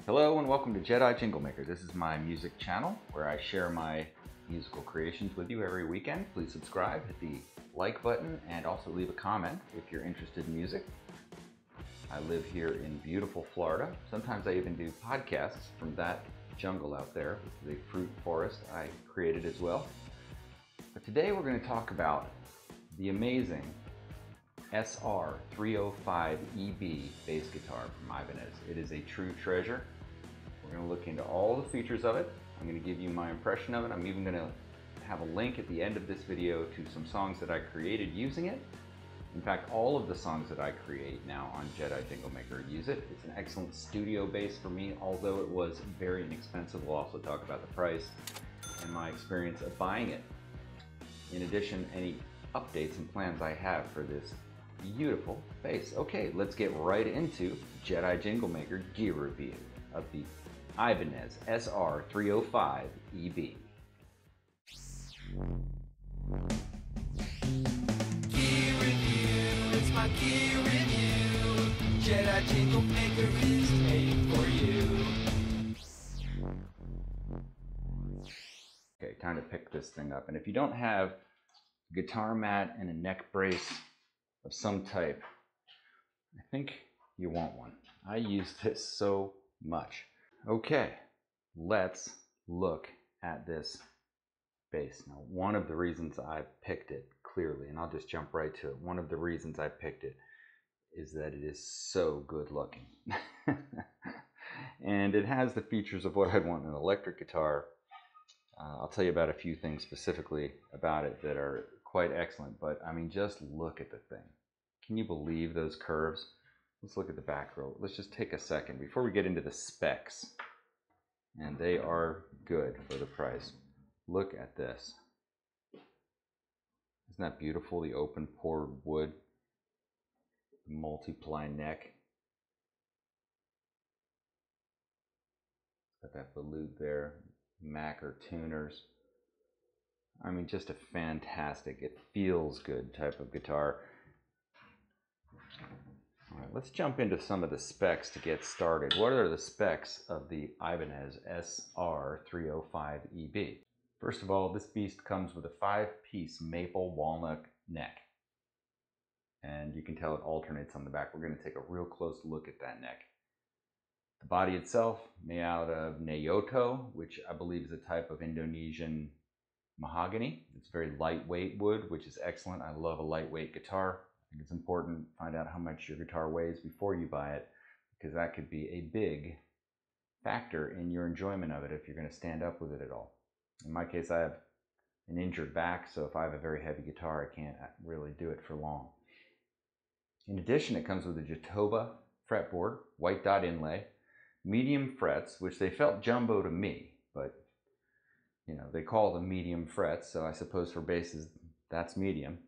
Hello and welcome to Jedi Jingle Maker. This is my music channel where I share my musical creations with you every weekend. Please subscribe, hit the like button, and also leave a comment if you're interested in music. I live here in beautiful Florida. Sometimes I even do podcasts from that jungle out there, the fruit forest I created as well. But today we're going to talk about the amazing SR305EB bass guitar from Ibanez. It is a true treasure. We're going to look into all the features of it. I'm going to give you my impression of it. I'm even going to have a link at the end of this video to some songs that I created using it. In fact, all of the songs that I create now on Jedi Jingle Maker use it. It's an excellent studio bass for me, although it was very inexpensive. We'll also talk about the price and my experience of buying it. In addition, any updates and plans I have for this beautiful bass. Okay, let's get right into Jedi Jingle Maker gear review of the Ibanez SR305EB. Gear review, it's my gear review. Jedi Jingle Maker is made for you. Okay, time to pick this thing up. And if you don't have a guitar mat and a neck brace of some type, I think you want one. I use this so much. Okay, let's look at this bass. Now, one of the reasons I picked it, clearly, and I'll just jump right to it, one of the reasons I picked it is that it is so good looking. And it has the features of what I'd want in an electric guitar. I'll tell you about a few things specifically about it that are quite excellent, but I mean, just look at the thing. Can you believe those curves? Let's look at the back row. Let's just take a second before we get into the specs, and they are good for the price. Look at this. Isn't that beautiful? The open pored wood, the multiply neck. Got that balut there, Mac or tuners. I mean, just a fantastic, it feels good type of guitar. All right, let's jump into some of the specs to get started. What are the specs of the Ibanez SR305EB? First of all, this beast comes with a 5-piece maple walnut neck. And you can tell it alternates on the back. We're going to take a real close look at that neck. The body itself, made out of Nayoto, which I believe is a type of Indonesian mahogany. It's very lightweight wood, which is excellent. I love a lightweight guitar. I think it's important to find out how much your guitar weighs before you buy it, because that could be a big factor in your enjoyment of it if you're going to stand up with it at all. In my case, I have an injured back, so if I have a very heavy guitar, I can't really do it for long. In addition, it comes with a Jatoba fretboard, white dot inlay, medium frets, which they felt jumbo to me, but you know, they call them medium frets, so I suppose for basses, that's medium.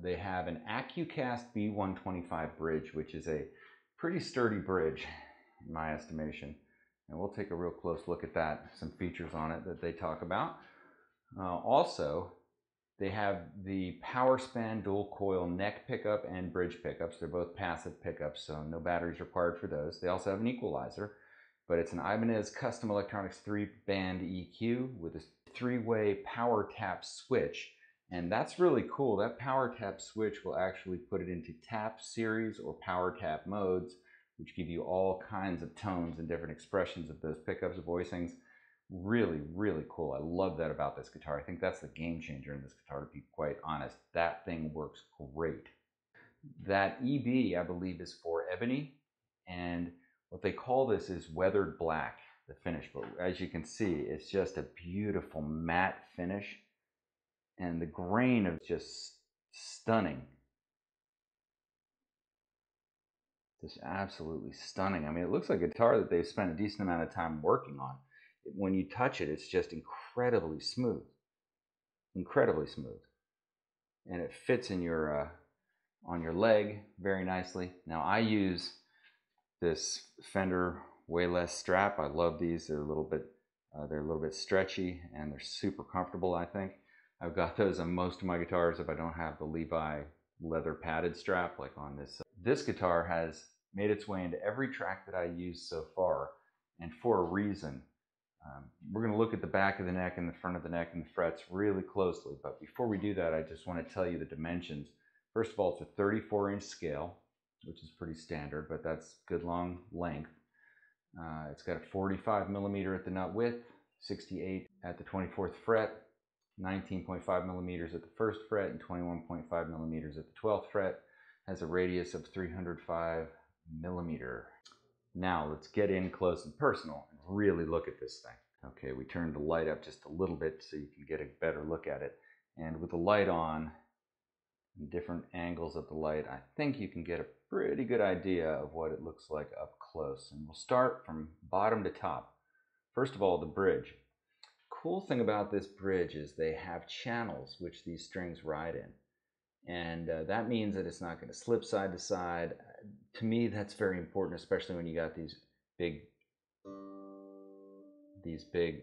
They have an AccuCast B125 bridge, which is a pretty sturdy bridge, in my estimation. And we'll take a real close look at that, some features on it that they talk about. Also, they have the PowerSpan dual coil neck pickup and bridge pickups. They're both passive pickups, so no batteries required for those. They also have an equalizer, but it's an Ibanez Custom Electronics 3-band EQ with a 3-way power tap switch. And that's really cool. That power tap switch will actually put it into tap series or power tap modes, which give you all kinds of tones and different expressions of those pickups, voicings. Really, really cool. I love that about this guitar. I think that's the game changer in this guitar, to be quite honest. That thing works great. That EB, I believe, is for ebony, and what they call this is weathered black, the finish. But as you can see, it's just a beautiful matte finish, and the grain is just stunning. Just absolutely stunning. I mean, it looks like a guitar that they've spent a decent amount of time working on. When you touch it, it's just incredibly smooth. Incredibly smooth. And it fits in your on your leg very nicely. Now, I use this Fender way less strap. I love these. They're a little bit stretchy, and they're super comfortable, I think. I've got those on most of my guitars if I don't have the Levi leather padded strap like on this. This guitar has made its way into every track that I use so far, and for a reason. We're going to look at the back of the neck and the front of the neck and the frets really closely, but before we do that, I just want to tell you the dimensions. First of all, it's a 34-inch scale, which is pretty standard, but that's good long length. It's got a 45 millimeter at the nut width, 68 at the 24th fret, 19.5 millimeters at the first fret, and 21.5 millimeters at the 12th fret. Has a radius of 305 millimeter. Now let's get in close and personal and really look at this thing. Okay, we turned the light up just a little bit so you can get a better look at it. And with the light on, and different angles of the light, I think you can get a pretty good idea of what it looks like up close. And we'll start from bottom to top. First of all, the bridge. Cool thing about this bridge is they have channels which these strings ride in. And that means that it's not going to slip side to side. To me, that's very important, especially when you got these big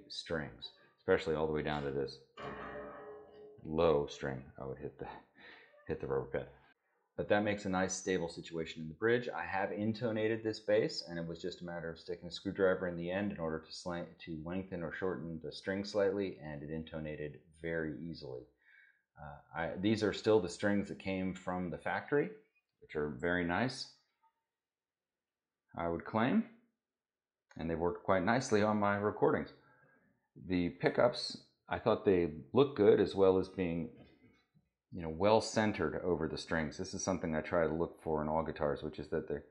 strings, especially all the way down to this low string. I would hit the rubber pad. But that makes a nice stable situation in the bridge. I have intonated this bass, and it was just a matter of sticking a screwdriver in the end in order to lengthen or shorten the string slightly, and it intonated very easily. These are still the strings that came from the factory, which are very nice, I would claim, and they worked quite nicely on my recordings. The pickups, I thought they looked good, as well as being, well centered over the strings. This is something I try to look for in all guitars, which is that the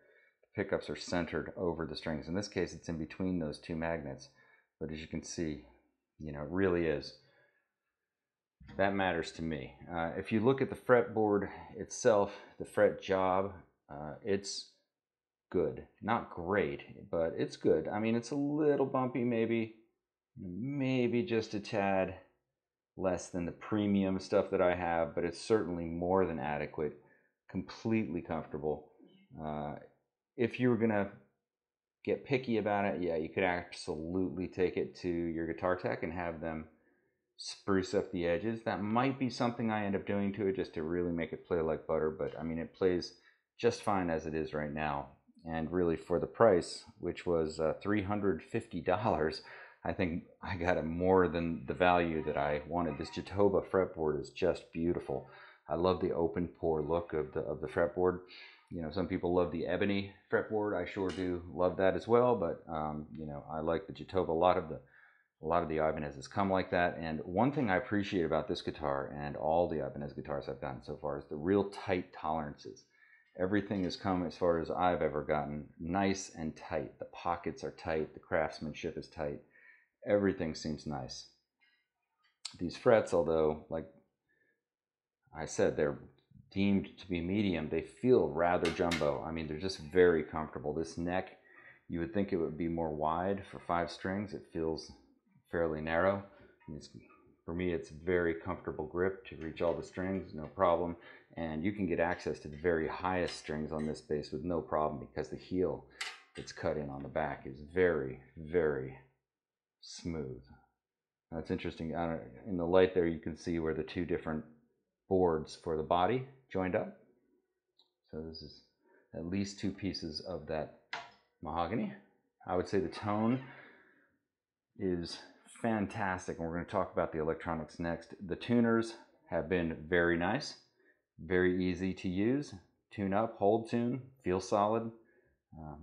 pickups are centered over the strings. In this case, it's in between those two magnets, but as you can see, it really is. That matters to me. If you look at the fretboard itself, the fret job, it's good. Not great, but it's good. I mean, it's a little bumpy, maybe just a tad less than the premium stuff that I have, but it's certainly more than adequate, completely comfortable. If you were gonna get picky about it, yeah, you could absolutely take it to your guitar tech and have them spruce up the edges. That might be something I end up doing to it just to really make it play like butter, but I mean, it plays just fine as it is right now. And really, for the price, which was $350, I think I got it more than the value that I wanted. This Jatoba fretboard is just beautiful. I love the open pore look of the fretboard. Some people love the ebony fretboard. I sure do love that as well. But I like the Jatoba. A lot of the Ibanez's come like that. And one thing I appreciate about this guitar and all the Ibanez guitars I've gotten so far is the real tight tolerances. Everything has come, as far as I've ever gotten, nice and tight. The pockets are tight. The craftsmanship is tight. Everything seems nice. These frets, although, like I said, they're deemed to be medium, they feel rather jumbo. I mean, they're just very comfortable. This neck, you would think it would be more wide for 5 strings. It feels fairly narrow. For me, it's very comfortable grip to reach all the strings, no problem. And you can get access to the very highest strings on this bass with no problem, because the heel that's cut in on the back is very, very smooth. That's interesting. In the light there, you can see where the 2 different boards for the body joined up. So this is at least 2 pieces of that mahogany. I would say the tone is fantastic, and we're going to talk about the electronics next. The tuners have been very nice, very easy to use. Tune up, hold tune, feel solid.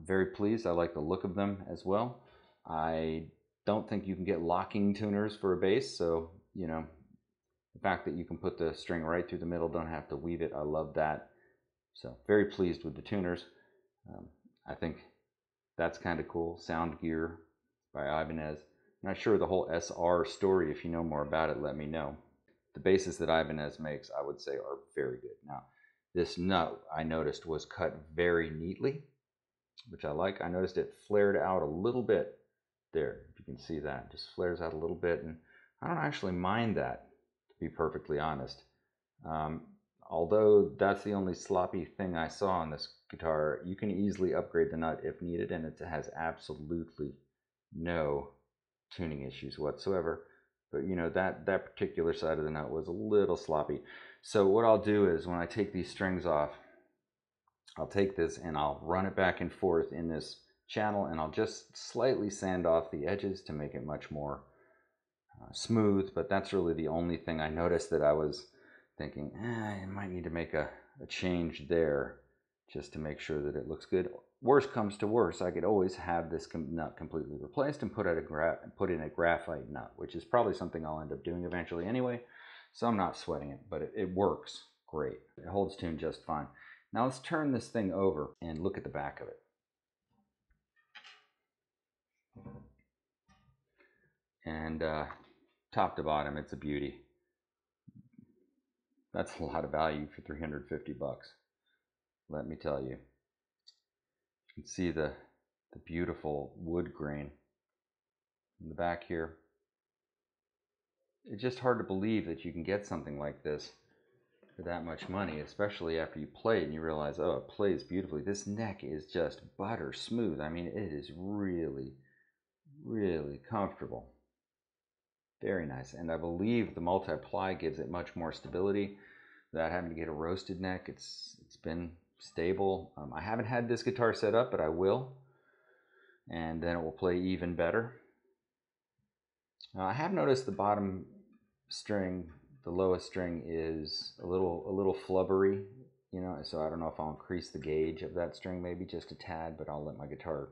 Very pleased. I like the look of them as well. I don't think you can get locking tuners for a bass, so the fact that you can put the string right through the middle, don't have to weave it, I love that. So very pleased with the tuners. I think that's kind of cool. Sound Gear by Ibanez. Not sure the whole SR story. If you know more about it, let me know. The basses that Ibanez makes, I would say, are very good. Now, this nut, I noticed, was cut very neatly, which I like. I noticed it flared out a little bit there. If you can see that, it just flares out a little bit, and I don't actually mind that, to be perfectly honest. Although that's the only sloppy thing I saw on this guitar, you can easily upgrade the nut if needed, and it has absolutely no tuning issues whatsoever. But that particular side of the nut was a little sloppy. So what I'll do is, when I take these strings off, I'll take this and I'll run it back and forth in this channel, and I'll just slightly sand off the edges to make it much more smooth. But that's really the only thing I noticed that I was thinking, I might need to make a change there just to make sure that it looks good. Worst comes to worst, I could always have this nut completely replaced and put in a graphite nut, which is probably something I'll end up doing eventually anyway, so I'm not sweating it, but it works great. It holds tune just fine. Now let's turn this thing over and look at the back of it. And top to bottom, it's a beauty. That's a lot of value for 350 bucks. Let me tell you. You can see the beautiful wood grain in the back here. It's just hard to believe that you can get something like this for that much money, especially after you play it and you realize, oh, it plays beautifully. This neck is just butter smooth. I mean, it is really, really comfortable. Very nice. And I believe the multi-ply gives it much more stability without having to get a roasted neck. It's been stable. I haven't had this guitar set up, but I will. And then it will play even better. I have noticed the bottom string, the lowest string, is a little flubbery, you know, so I don't know if I'll increase the gauge of that string maybe just a tad, but I'll let my guitar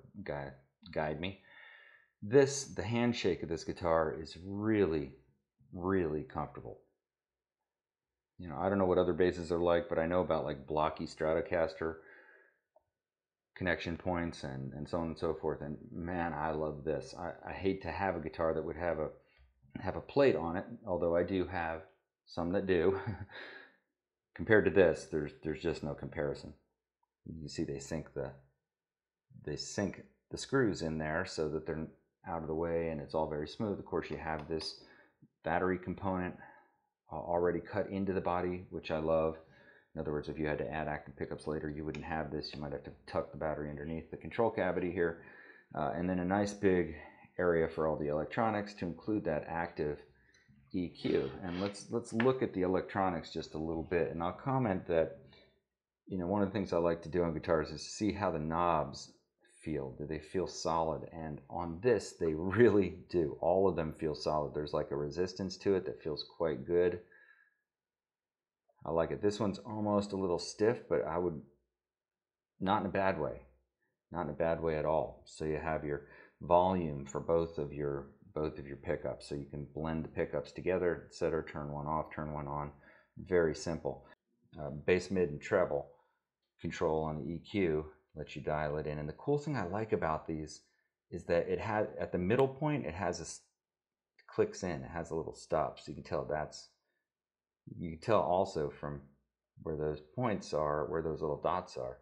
guide me. The handshake of this guitar is really, really comfortable. You know, I don't know what other basses are like, but I know about like blocky Stratocaster connection points and so on and so forth, and man, I love this. I hate to have a guitar that would have a plate on it, although I do have some that do. Compared to this, there's just no comparison. You see they sink the screws in there so that they're out of the way and it's all very smooth. Of course, you have this battery component already cut into the body, which I love. In other words, if you had to add active pickups later, you wouldn't have this. You might have to tuck the battery underneath the control cavity here. And then a nice big area for all the electronics to include that active EQ. And let's look at the electronics just a little bit. And I'll comment that, you know, one of the things I like to do on guitars is see how the knobs feel. Do they feel solid? And on this, they really do. All of them feel solid. There's like a resistance to it that feels quite good. I like it. This one's almost a little stiff, but I would, not in a bad way. Not in a bad way at all. So you have your volume for both of your pickups, so you can blend the pickups together, etc. Turn one off, turn one on. Very simple. Bass, mid, and treble control on the EQ lets you dial it in. And the cool thing I like about these is that it has, at the middle point, it clicks in. It has a little stop, so you can tell you can tell also from where those points are, where those little dots are.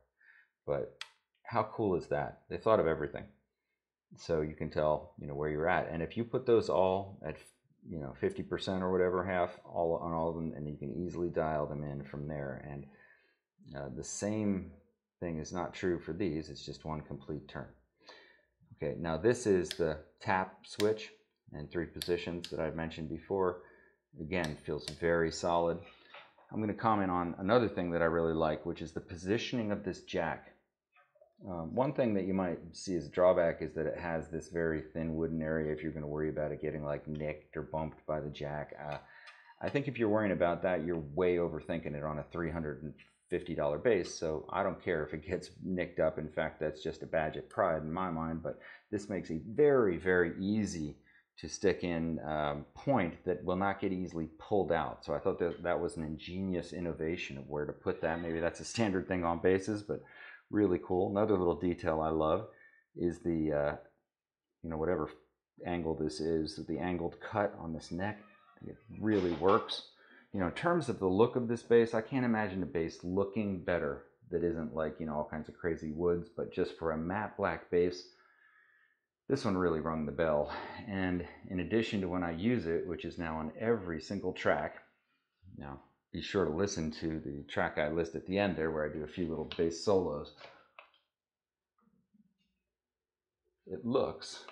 But how cool is that? They thought of everything. So you can tell, you know, where you're at. And if you put those all at, you know, 50% or whatever, half on all of them, and you can easily dial them in from there. And the same thing is not true for these. It's just one complete turn. Okay, now this is the tap switch and 3 positions that I've mentioned before. Again, feels very solid. I'm going to comment on another thing that I really like, which is the positioning of this jack. One thing that you might see as a drawback is that it has this very thin wooden area if you're going to worry about it getting like nicked or bumped by the jack. I think if you're worrying about that, you're way overthinking it on a $350 bass, so I don't care if it gets nicked up. In fact, that's just a badge of pride in my mind, but this makes a very, very easy to stick in point that will not get easily pulled out. So I thought that was an ingenious innovation of where to put that. Maybe that's a standard thing on basses, but really cool. Another little detail I love is the, you know, whatever angle this is, the angled cut on this neck. I think it really works. You know, in terms of the look of this bass, I can't imagine a bass looking better that isn't like, you know, all kinds of crazy woods, but just for a matte black bass, this one really rung the bell. And in addition to when I use it, which is now on every single track, now be sure to listen to the track I list at the end there where I do a few little bass solos. It looks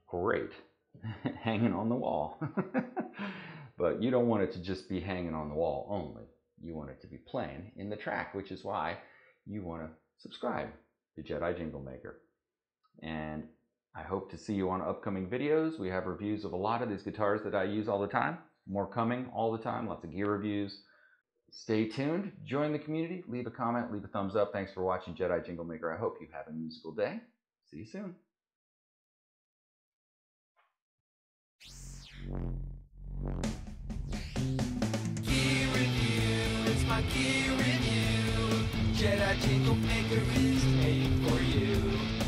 great hanging on the wall. But you don't want it to just be hanging on the wall only. You want it to be playing in the track, which is why you want to subscribe to Jedi Jingle Maker. And I hope to see you on upcoming videos. We have reviews of a lot of these guitars that I use all the time. More coming all the time, lots of gear reviews. Stay tuned, join the community, leave a comment, leave a thumbs up. Thanks for watching Jedi Jingle Maker. I hope you have a musical day. See you soon. Gear review, it's my gear review. Jedi Jingle Maker is made for you.